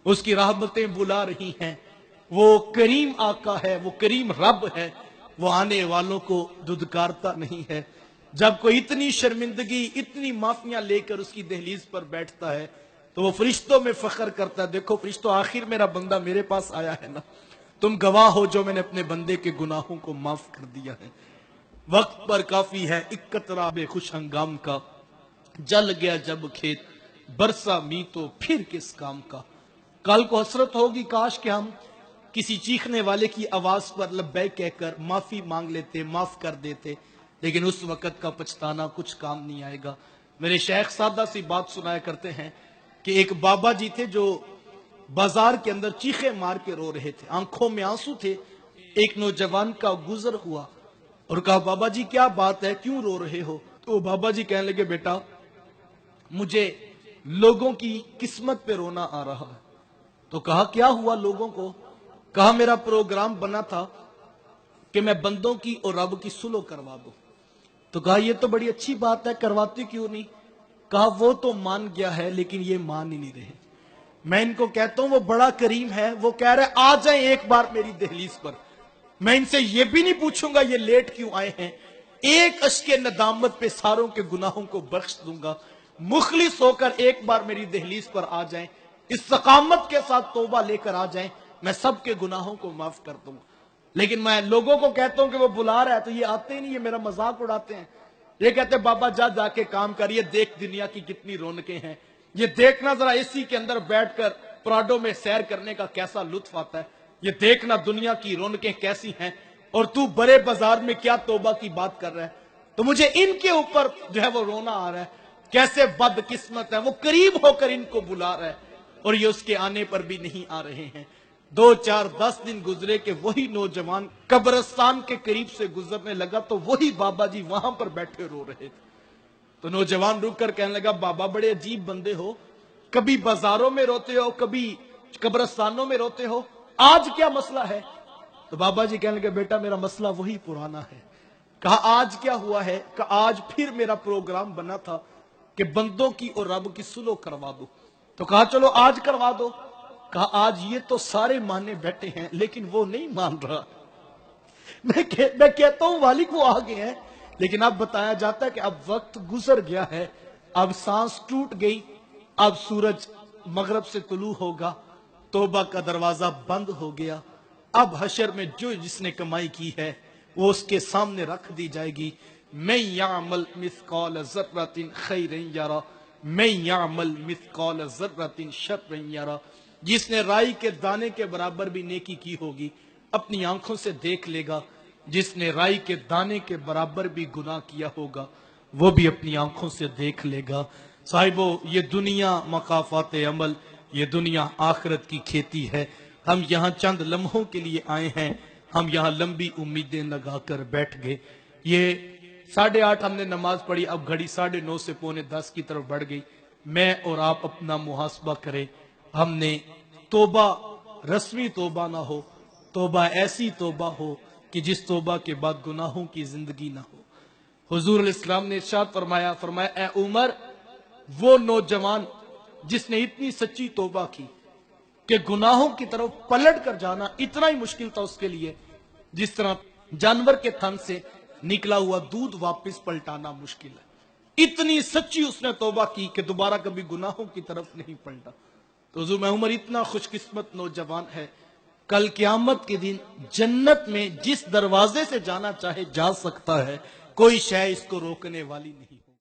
اس کی रहमतें बुला रही हैं। वो करीम आका है, वो करीम रब है, वो आने वालों को दुदकारता नहीं है। जब कोई इतनी शर्मिंदगी, इतनी माफियां लेकर उसकी दहलीज पर बैठता है तो वो फरिश्तों में फख्र करता है, देखो फरिश्तों आखिर मेरा बंदा मेरे पास आया है ना, तुम गवाह हो जो मैंने अपने बंदे के गुनाहों को माफ कर दिया है। वक्त पर काफी है इकतराबे खुश हंगाम का, जल गया जब खेत बरसा मी तो फिर किस काम का। कल को हसरत होगी काश कि हम किसी चीखने वाले की आवाज पर लब्बैक कहकर माफी मांग लेते, माफ कर देते, लेकिन उस वक्त का पछताना कुछ काम नहीं आएगा। मेरे शेख सादा सी बात सुनाया करते हैं कि एक बाबा जी थे जो बाजार के अंदर चीखे मार के रो रहे थे, आंखों में आंसू थे। एक नौजवान का गुजर हुआ और कहा बाबा जी क्या बात है, क्यों रो रहे हो? तो बाबा जी कहने लगे बेटा मुझे लोगों की किस्मत पे रोना आ रहा है। तो कहा क्या हुआ लोगों को? कहा मेरा प्रोग्राम बना था कि मैं बंदों की और रब की सुलह करवा दूं। तो कहा ये तो बड़ी अच्छी बात है, करवाती क्यों नहीं? कहा वो तो मान गया है लेकिन ये मान ही नहीं रहे। मैं इनको कहता हूं वो बड़ा करीम है, वो कह रहे आ जाए एक बार मेरी दहलीज पर, मैं इनसे ये भी नहीं पूछूंगा ये लेट क्यों आए हैं, एक अश्के नदामत पे सारों के गुनाहों को बख्श दूंगा। मुखलिस होकर एक बार मेरी दहलीज पर आ जाएं, इस्तकामत के साथ तौबा लेकर आ जाएं, मैं सबके गुनाहों को माफ कर दूंगा। लेकिन मैं लोगों को कहता हूं कि वो बुला रहा है तो ये आते ही नहीं, ये मेरा मजाक उड़ाते हैं। ये कहते हैं बाबा जा जाके काम करिए, देख दुनिया की कितनी रौनकें हैं, ये देखना जरा एसी के अंदर बैठकर प्राडो में सैर करने का कैसा लुत्फ आता है, ये देखना दुनिया की रौनकें कैसी हैं, और तू बड़े बाजार में क्या तौबा की बात कर रहा है। तो मुझे इनके ऊपर जो है वो रोना आ रहा है, कैसे बदकिस्मत है, वो करीब होकर इनको बुला रहा है और ये उसके आने पर भी नहीं आ रहे हैं। 2 4 10 दिन गुजरे कि वही नौजवान कब्रिस्तान के करीब से गुजरने लगा तो वही बाबा जी वहां पर बैठे रो रहे थे। तो नौजवान रुक कर कहने लगा बाबा बड़े अजीब बंदे हो, कभी बाजारों में रोते हो, कभी कब्रिस्तानों में रोते हो, आज क्या मसला है? तो बाबा जी कहने लगे बेटा मेरा मसला वही पुराना है। कहा आज क्या हुआ है? कहा आज फिर मेरा प्रोग्राम बना था कि बंदों की और रब की सुलह करवा दो। तो कहा चलो आज करवा दो। कहा आज ये तो सारे मानने बैठे हैं लेकिन वो नहीं मान रहा। मैं कहता हूं वालिक वो आ गए हैं, लेकिन अब बताया जाता है कि अब वक्त गुजर गया है, अब सांस टूट गई, अब सूरज मगरब से तुलू होगा, तौबा का दरवाजा बंद हो गया। अब हशर में जो जिसने कमाई की है वो उसके सामने रख दी जाएगी। मैं यामल मिस्काल ज़र्रतिन खैरन यरा, मैं यामल मिस्काल ज़र्रतिन शर्रन यरा। जिसने राई के दाने के बराबर भी नेकी की होगी अपनी आंखों से देख लेगा, जिसने राई के दाने के बराबर भी गुनाह किया होगा वो भी अपनी आंखों से देख लेगा। साहिबो ये दुनिया मकाफात अमल, ये दुनिया आखिरत की खेती है। हम यहाँ चंद लम्हों के लिए आए हैं, हम यहाँ लंबी उम्मीदें लगाकर बैठ गए। ये 8:30 हमने नमाज पढ़ी, अब घड़ी 9:30 से 9:45 की तरफ बढ़ गई। मैं और आप अपना मुहासबा करें, हमने तौबा रस्मी तौबा ना हो, तौबा ऐसी तौबा हो कि जिस तौबा के बाद गुनाहों की जिंदगी ना हो। हुजूर इस्लाम ने इरशाद फरमाया, ए उमर वो नौजवान जिसने इतनी सच्ची तौबा की कि गुनाहों की तरफ पलट कर जाना इतना ही मुश्किल था उसके लिए जिस तरह जानवर के थन से निकला हुआ दूध वापस पलटाना मुश्किल है। इतनी सच्ची उसने तौबा की कि दोबारा कभी गुनाहों की तरफ नहीं पलटा। तो हुजूर में उमर इतना खुशकिस्मत नौजवान है, कल क़यामत के दिन जन्नत में जिस दरवाजे से जाना चाहे जा सकता है, कोई शय इसको रोकने वाली नहीं।